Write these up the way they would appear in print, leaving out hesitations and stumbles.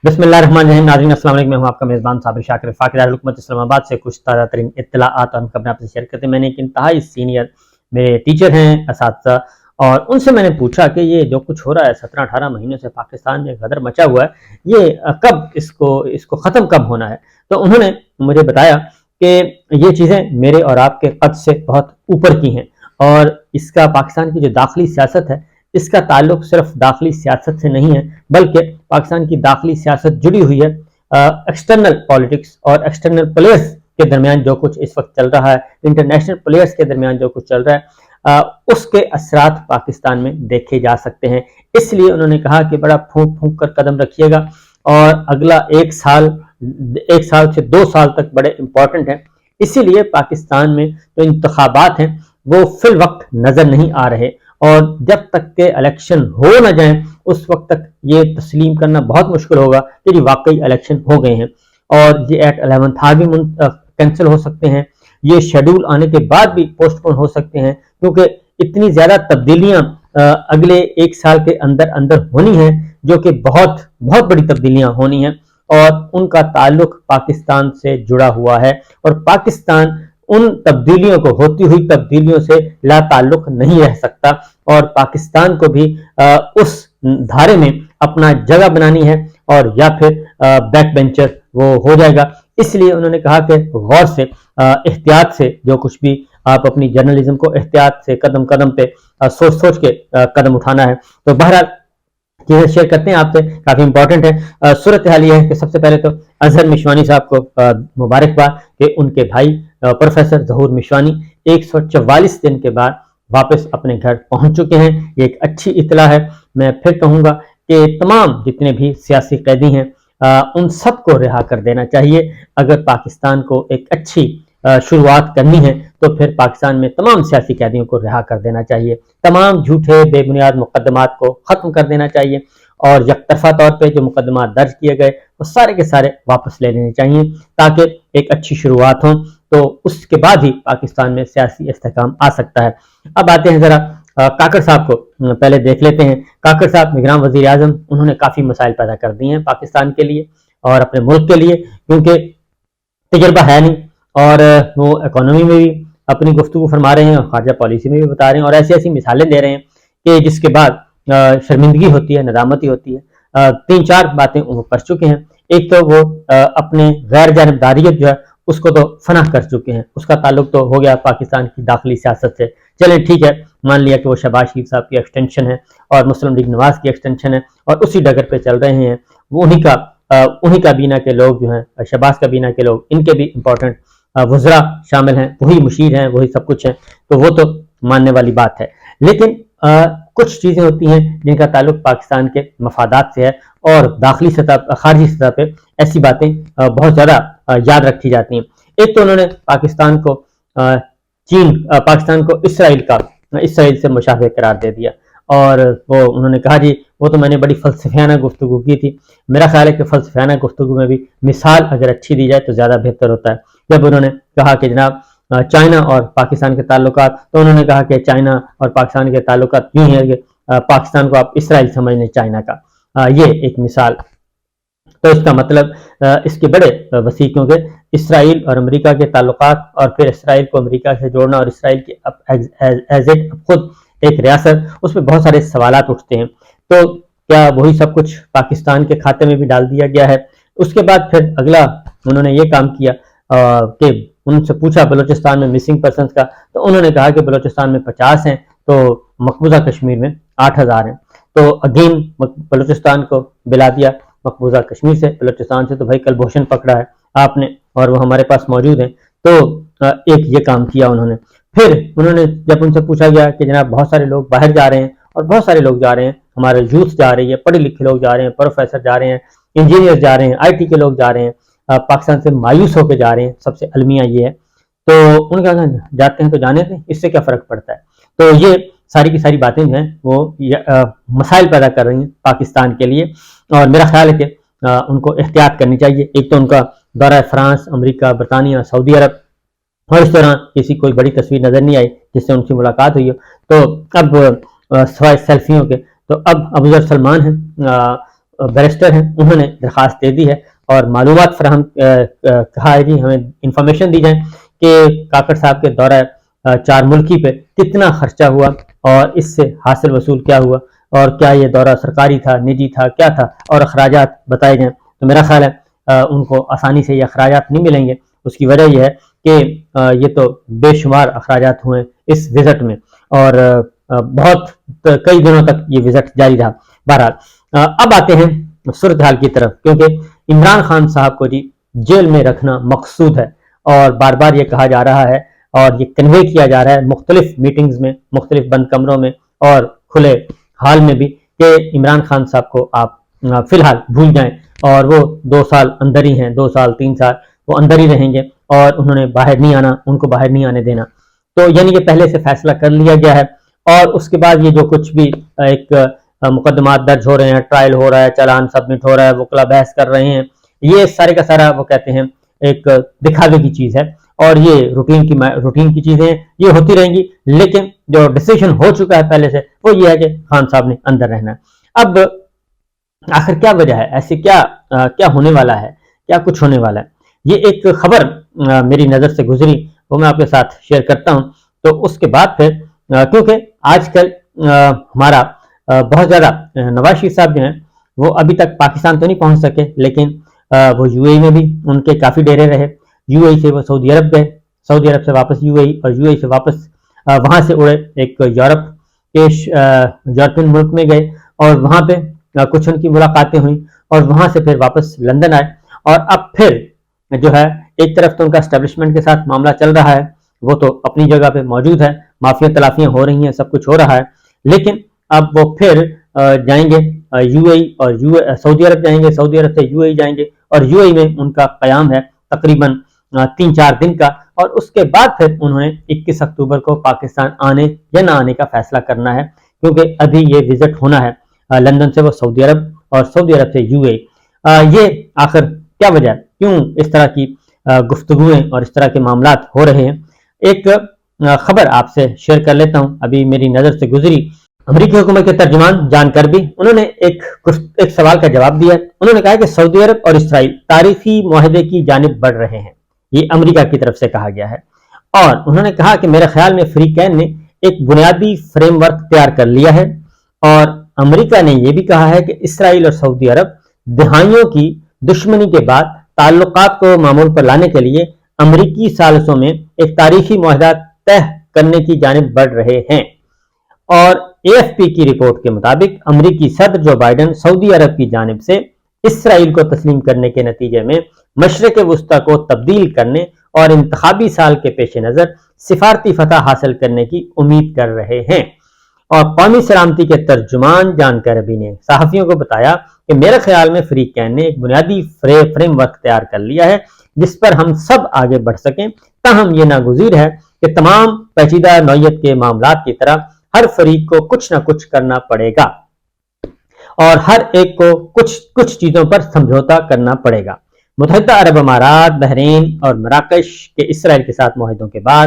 بسم اللہ الرحمن الرحیم. ناظرین السلام علیکم. میں ہوں آپ کا میزبان صابر شاکر وفاقی دارالحکومت اسلام آباد سے کچھ تازہ ترین اطلاعات اور خبریں آپ سے شیئر کرتے ہیں. میں نے ایک انتہائی سینئر میرے ٹیچر ہیں، اساتذہ، اور ان سے میں نے پوچھا کہ یہ جو کچھ ہو رہا ہے 17-18 مہینوں سے پاکستان میں غدر مچا ہوا ہے، یہ کب اس کو ختم کب ہونا ہے؟ تو انہوں نے مجھے بتایا کہ یہ چیزیں میرے اور آپ کے قد سے بہت اوپر کی ہیں، اور اس کا پاکستان کی جو داخلی سیاست ہے اس کا تعلق صرف داخلی سیاست سے نہیں ہے، بلکہ پاکستان کی داخلی سیاست جڑی ہوئی ہے ایکسٹرنل پالیٹکس اور ایکسٹرنل پلیئرز کے درمیان. جو کچھ اس وقت چل رہا ہے، انٹرنیشنل پلیئرز کے درمیان جو کچھ چل رہا ہے، اس کے اثرات پاکستان میں دیکھے جا سکتے ہیں. اس لیے انہوں نے کہا کہ بڑا پھونک پھونک کر قدم رکھیے گا، اور اگلا ایک سال سے 2 سال تک بڑے امپورٹنٹ ہیں. اسی لیے پاکستان میں جو انتخابات ہیں وہ فی الوقت نظر نہیں آ رہے، اور جب تک کہ الیکشن ہو نہ جائیں اس وقت تک یہ تسلیم کرنا بہت مشکل ہوگا کہ یہ واقعی الیکشن ہو گئے ہیں. اور یہ ایٹ 11 بھی کینسل ہو سکتے ہیں، یہ شیڈول آنے کے بعد بھی پوسٹ پون ہو سکتے ہیں، کیونکہ اتنی زیادہ تبدیلیاں اگلے ایک سال کے اندر ہونی ہیں، جو کہ بہت بہت بڑی تبدیلیاں ہونی ہیں، اور ان کا تعلق پاکستان سے جڑا ہوا ہے. اور پاکستان ان تبدیلیوں کو، ہوتی ہوئی تبدیلیوں سے لا تعلق نہیں رہ سکتا، اور پاکستان کو بھی اس دھارے میں اپنا جگہ بنانی ہے، اور یا پھر بیک بینچر وہ ہو جائے گا. اس لیے انہوں نے کہا کہ غور سے، احتیاط سے جو کچھ بھی آپ اپنی جرنلزم کو احتیاط سے قدم قدم پہ سوچ کے قدم اٹھانا ہے. تو بہرحال چیزیں شیئر کرتے ہیں آپ سے، کافی امپورٹنٹ ہے. صورتحال یہ ہے کہ سب سے پہلے تو اظہر مشوانی صاحب کو مبارکباد کہ ان کے بھائی پروفیسر ظہور مشوانی 144 دن کے بعد واپس اپنے گھر پہنچ چکے ہیں. یہ ایک اچھی اطلاع ہے. میں پھر کہوں گا کہ تمام جتنے بھی سیاسی قیدی ہیں ان سب کو رہا کر دینا چاہیے. اگر پاکستان کو ایک اچھی شروعات کرنی ہے تو پھر پاکستان میں تمام سیاسی قیدیوں کو رہا کر دینا چاہیے. تمام جھوٹے بے بنیاد مقدمات کو ختم کر دینا چاہیے، اور یک طرفہ طور پہ جو مقدمات درج کیے گئے وہ سارے کے سارے واپس لے لینے چاہیے، تاکہ ایک اچھی شروعات ہوں. تو اس کے بعد ہی پاکستان میں سیاسی استحکام آ سکتا ہے. اب آتے ہیں ذرا کاکڑ صاحب کو پہلے دیکھ لیتے ہیں. کاکڑ صاحب نگراں وزیر اعظم، انہوں نے کافی مسائل پیدا کر دی ہیں پاکستان کے لیے اور اپنے ملک کے لیے، کیونکہ تجربہ ہے نہیں، اور وہ اکانومی میں بھی اپنی گفتگو فرما رہے ہیں اور خارجہ پالیسی میں بھی بتا رہے ہیں، اور ایسی ایسی مثالیں دے رہے ہیں کہ جس کے بعد شرمندگی ہوتی ہے، ندامتی ہوتی ہے. 3-4 باتیں وہ کر چکے ہیں. ایک تو وہ اپنے غیر جانبداریت جو ہے اس کو تو فنا کر چکے ہیں. اس کا تعلق تو ہو گیا پاکستان کی داخلی سیاست سے. چلیں ٹھیک ہے، مان لیا کہ وہ شہباز شریف صاحب کی ایکسٹینشن ہے اور مسلم لیگ نواز کی ایکسٹینشن ہے، اور اسی ڈگر پہ چل رہے ہیں. وہ انہی کابینہ کے لوگ جو ہیں، شہباز کابینہ کے لوگ، ان کے بھی امپورٹنٹ وزراء شامل ہیں، وہی مشیر ہیں، وہی سب کچھ ہیں. تو وہ تو ماننے والی بات ہے. لیکن کچھ چیزیں ہوتی ہیں جن کا تعلق پاکستان کے مفادات سے ہے، اور داخلی سطح، خارجی سطح پہ ایسی باتیں بہت زیادہ یاد رکھی جاتی ہیں. ایک تو انہوں نے پاکستان کو اسرائیل سے مشابہ قرار دے دیا، اور وہ انہوں نے کہا جی وہ تو میں نے بڑی فلسفیانہ گفتگو کی تھی. میرا خیال ہے کہ فلسفیانہ گفتگو میں بھی مثال اگر اچھی دی جائے تو زیادہ بہتر ہوتا ہے. جب انہوں نے کہا کہ جناب چائنا اور پاکستان کے تعلقات، تو انہوں نے کہا کہ چائنا اور پاکستان کے تعلقات یوں ہیں کہ پاکستان کو آپ اسرائیل سمجھنے چائنا کا. یہ ایک مثال. تو اس کا مطلب اس کے بڑے وسیع، کیونکہ اسرائیل اور امریکہ کے تعلقات، اور پھر اسرائیل کو امریکہ سے جوڑنا، اور اسرائیل کی ایز اٹ خود ایک ریاست، اس پہ بہت سارے سوالات اٹھتے ہیں. تو کیا وہی سب کچھ پاکستان کے کھاتے میں بھی ڈال دیا گیا ہے؟ اس کے بعد پھر اگلا انہوں نے یہ کام کیا کہ ان سے پوچھا بلوچستان میں مسنگ پرسنز کا، تو انہوں نے کہا کہ بلوچستان میں 50 ہیں، تو مقبوضہ کشمیر میں 8000 ہیں. تو اگین بلوچستان کو بلا دیا مقبوضہ کشمیر سے. بلوچستان سے تو بھائی کلبھوشن پکڑا ہے آپ نے، اور وہ ہمارے پاس موجود ہیں. تو ایک یہ کام کیا انہوں نے. پھر انہوں نے جب ان سے پوچھا گیا کہ جناب بہت سارے لوگ باہر جا رہے ہیں، اور بہت سارے لوگ جا رہے ہیں، ہمارے یوتھ جا رہی ہے، پڑھے لکھے لوگ جا رہے ہیں، پروفیسر جا رہے ہیں، انجینئر جا رہے ہیں، آئی ٹی کے لوگ جا رہے ہیں، پاکستان سے مایوس ہو کے جا رہے ہیں. سب سے المیہ یہ ہے. تو ان کا جاتے ہیں تو جانے دیں، اس سے کیا فرق پڑتا ہے؟ تو یہ ساری کی ساری باتیں جو ہیں وہ مسائل پیدا کر رہی ہیں پاکستان کے لیے، اور میرا خیال ہے کہ ان کو احتیاط کرنی چاہیے. ایک تو ان کا دورہ فرانس، امریکہ، برطانیہ، سعودی عرب، اور اس طرح کسی کوئی بڑی تصویر نظر نہیں آئی جس سے ان کی ملاقات ہوئی ہو. تو اب سوائے سیلفیوں کے، تو اب ابوذر سلمان ہیں، بیرسٹر ہیں انہوں نے درخواست دے دی ہے اور معلومات فراہم کہا ہے جی ہمیں انفارمیشن دی جائیں کہ کاکڑ صاحب کے دورہ 4 ملکی پہ کتنا خرچہ ہوا اور اس سے حاصل وصول کیا ہوا اور کیا یہ دورہ سرکاری تھا، نجی تھا، کیا تھا، اور اخراجات بتائے جائیں۔ تو میرا خیال ہے ان کو آسانی سے یہ اخراجات نہیں ملیں گے۔ اس کی وجہ یہ ہے کہ یہ تو بے شمار اخراجات ہوئے اس وزٹ میں اور بہت کئی دنوں تک یہ وزٹ جاری رہا۔ بہرحال اب آتے ہیں صورتحال کی طرف، کیونکہ عمران خان صاحب کو جی جیل میں رکھنا مقصود ہے اور بار بار یہ کہا جا رہا ہے اور یہ کنوے کیا جا رہا ہے مختلف میٹنگز میں، مختلف بند کمروں میں اور کھلے حال میں بھی کہ عمران خان صاحب کو آپ فی الحال بھول جائیں اور وہ 2 سال اندر ہی ہیں، 2 سال 3 سال وہ اندر ہی رہیں گے اور انہوں نے باہر نہیں آنا، ان کو باہر نہیں آنے دینا۔ تو یعنی کہ پہلے سے فیصلہ کر لیا گیا ہے اور اس کے بعد یہ جو کچھ بھی ایک مقدمات درج ہو رہے ہیں، ٹرائل ہو رہا ہے، چالان سبمٹ ہو رہا ہے، وکلا بحث کر رہے ہیں، یہ سارے کا سارا وہ کہتے ہیں ایک دکھاوے کی چیز ہے اور یہ روٹین کی چیزیں یہ ہوتی رہیں گی، لیکن جو ڈیسیژن ہو چکا ہے پہلے سے وہ یہ ہے کہ خان صاحب نے اندر رہنا ہے۔ اب آخر کیا وجہ ہے، ایسے کیا ہونے والا ہے، کیا کچھ ہونے والا ہے؟ یہ ایک خبر میری نظر سے گزری، وہ میں آپ کے ساتھ شیئر کرتا ہوں۔ تو اس کے بعد پھر کیونکہ آج کل ہمارا بہت زیادہ نواز شریف صاحب جو ہیں وہ ابھی تک پاکستان تو نہیں پہنچ سکے، لیکن وہ یو اے ای میں بھی ان کے کافی ڈیرے رہے۔ یو اے ای سے وہ سعودی عرب گئے، سعودی عرب سے واپس یو اے ای، اور یو اے ای سے واپس وہاں سے اڑے ایک یورپ کے یورپین ملک میں گئے اور وہاں پہ کچھ ان کی ملاقاتیں ہوئیں اور وہاں سے پھر واپس لندن آئے اور اب پھر جو ہے ایک طرف تو ان کا اسٹیبلشمنٹ کے ساتھ معاملہ چل رہا ہے، وہ تو اپنی جگہ پہ موجود ہے، معافیاں تلافیاں ہو رہی ہیں، سب کچھ ہو رہا ہے، لیکن اب وہ پھر جائیں گے یو اے ای اور سعودی عرب جائیں گے، سعودی عرب سے یو اے ای جائیں گے اور یو اے ای میں ان کا قیام ہے تقریباً 3-4 دن کا، اور اس کے بعد پھر انہوں نے 21 اکتوبر کو پاکستان آنے یا نہ آنے کا فیصلہ کرنا ہے، کیونکہ ابھی یہ وزٹ ہونا ہے لندن سے وہ سعودی عرب اور سعودی عرب سے یو اے ای۔ یہ آخر کیا وجہ ہے، کیوں اس طرح کی گفتگویں اور اس طرح کے معاملات ہو رہے ہیں؟ ایک خبر آپ سے شیئر کر لیتا ہوں، ابھی میری نظر سے گزری۔ امریکی حکومت کے ترجمان جان کربی انہوں نے ایک سوال کا جواب دیا۔ انہوں نے کہا کہ سعودی عرب اور اسرائیل تاریخی معاہدے کی جانب بڑھ رہے ہیں، یہ امریکہ کی طرف سے کہا گیا ہے، اور انہوں نے کہا کہ میرے خیال میں فری کین نے ایک بنیادی فریم ورک تیار کر لیا ہے، اور امریکہ نے یہ بھی کہا ہے کہ اسرائیل اور سعودی عرب دہائیوں کی دشمنی کے بعد تعلقات کو معمول پر لانے کے لیے امریکی ثالثوں میں ایک تاریخی معاہدہ طے کرنے کی جانب بڑھ رہے ہیں۔ اور اے ایف پی کی رپورٹ کے مطابق امریکی صدر جو بائیڈن سعودی عرب کی جانب سے اسرائیل کو تسلیم کرنے کے نتیجے میں مشرق وسطی کو تبدیل کرنے اور انتخابی سال کے پیش نظر سفارتی فتح حاصل کرنے کی امید کر رہے ہیں۔ اور قومی سلامتی کے ترجمان جان کربی نے صحافیوں کو بتایا کہ میرے خیال میں فری کین نے ایک بنیادی فریم ورک تیار کر لیا ہے جس پر ہم سب آگے بڑھ سکیں، تاہم یہ ناگزیر ہے کہ تمام پیچیدہ نوعیت کے معاملات کی طرح ہر فریق کو کچھ نہ کچھ کرنا پڑے گا اور ہر ایک کو کچھ چیزوں پر سمجھوتا کرنا پڑے گا۔ متحدہ عرب امارات، بحرین اور مراکش کے اسرائیل کے ساتھ معاہدوں کے بعد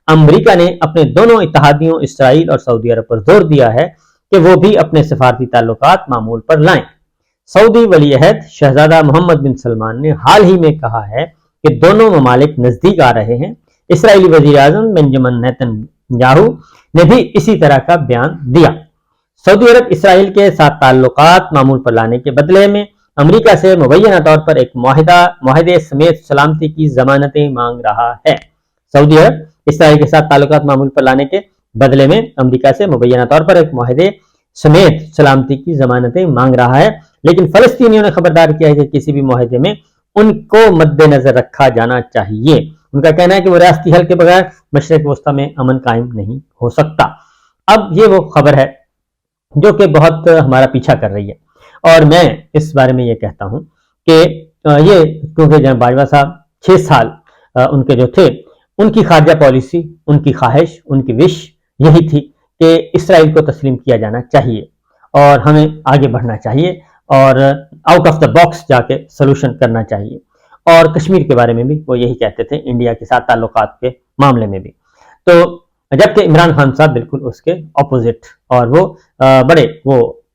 امریکہ نے اپنے دونوں اتحادیوں اسرائیل اور سعودی عرب پر زور دیا ہے کہ وہ بھی اپنے سفارتی تعلقات معمول پر لائیں۔ سعودی ولی عہد شہزادہ محمد بن سلمان نے حال ہی میں کہا ہے کہ دونوں ممالک نزدیک آ رہے ہیں۔ اسرائیلی وزیر اعظم بنجمن نیتن یاہو نے بھی اسی طرح کا بیان دیا۔ سعودی عرب اسرائیل کے ساتھ تعلقات معمول پر لانے کے بدلے میں امریکہ سے مبینہ طور پر ایک معاہدے سمیت سلامتی کی ضمانتیں مانگ رہا ہے۔ سعودی عرب اسرائیل کے ساتھ تعلقات معمول پر لانے کے بدلے میں امریکہ سے مبینہ طور پر ایک معاہدے سمیت سلامتی کی ضمانتیں مانگ رہا ہے، لیکن فلسطینیوں نے خبردار کیا ہے کہ کسی بھی معاہدے میں ان کو مد نظر رکھا جانا چاہیے۔ ان کا کہنا ہے کہ وہ ریاستی حل کے بغیر مشرق وسطی میں امن قائم نہیں ہو سکتا۔ اب یہ وہ خبر ہے جو کہ بہت ہمارا پیچھا کر رہی ہے، اور میں اس بارے میں یہ کہتا ہوں کہ یہ کیونکہ جناب باجوہ صاحب 6 سال ان کے جو تھے، ان کی خارجہ پالیسی، ان کی خواہش، ان کی وش یہی تھی کہ اسرائیل کو تسلیم کیا جانا چاہیے اور ہمیں آگے بڑھنا چاہیے اور آؤٹ آف دا باکس جا کے سلوشن کرنا چاہیے، اور کشمیر کے بارے میں بھی وہ یہی کہتے تھے، انڈیا کے ساتھ تعلقات کے معاملے میں بھی۔ تو جبکہ عمران خان صاحب بالکل اس کے اپوزٹ، اور وہ بڑے وہ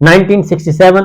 1967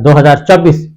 2024,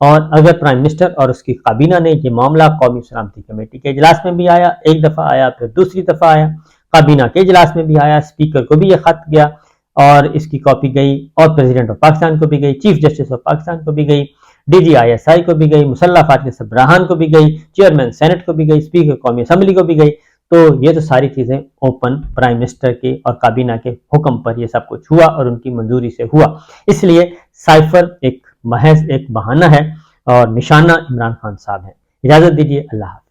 اور اگر پرائم منسٹر اور اس کی کابینہ نے یہ معاملہ قومی سلامتی کمیٹی کے اجلاس میں بھی آیا، ایک دفعہ آیا، پھر دوسری دفعہ آیا، کابینہ کے اجلاس میں بھی آیا، اسپیکر کو بھی یہ خط گیا اور اس کی کاپی گئی، اور پریزیڈنٹ آف پاکستان کو بھی گئی، چیف جسٹس آف پاکستان کو بھی گئی، D G I S I کو بھی گئی، مسلح افواج کے سربراہان کو بھی گئی، چیئرمین سینٹ کو بھی گئی، اسپیکر قومی اسمبلی کو بھی گئی. تو یہ تو ساری چیزیں اوپن پرائم منسٹر کے اور کابینہ کے حکم پر یہ سب کچھ ہوا اور ان کی منظوری سے ہوا. اس لیے سائفر ایک محض ایک بہانہ ہے اور نشانہ عمران خان صاحب ہے. اجازت دیجیے، اللہ حافظ.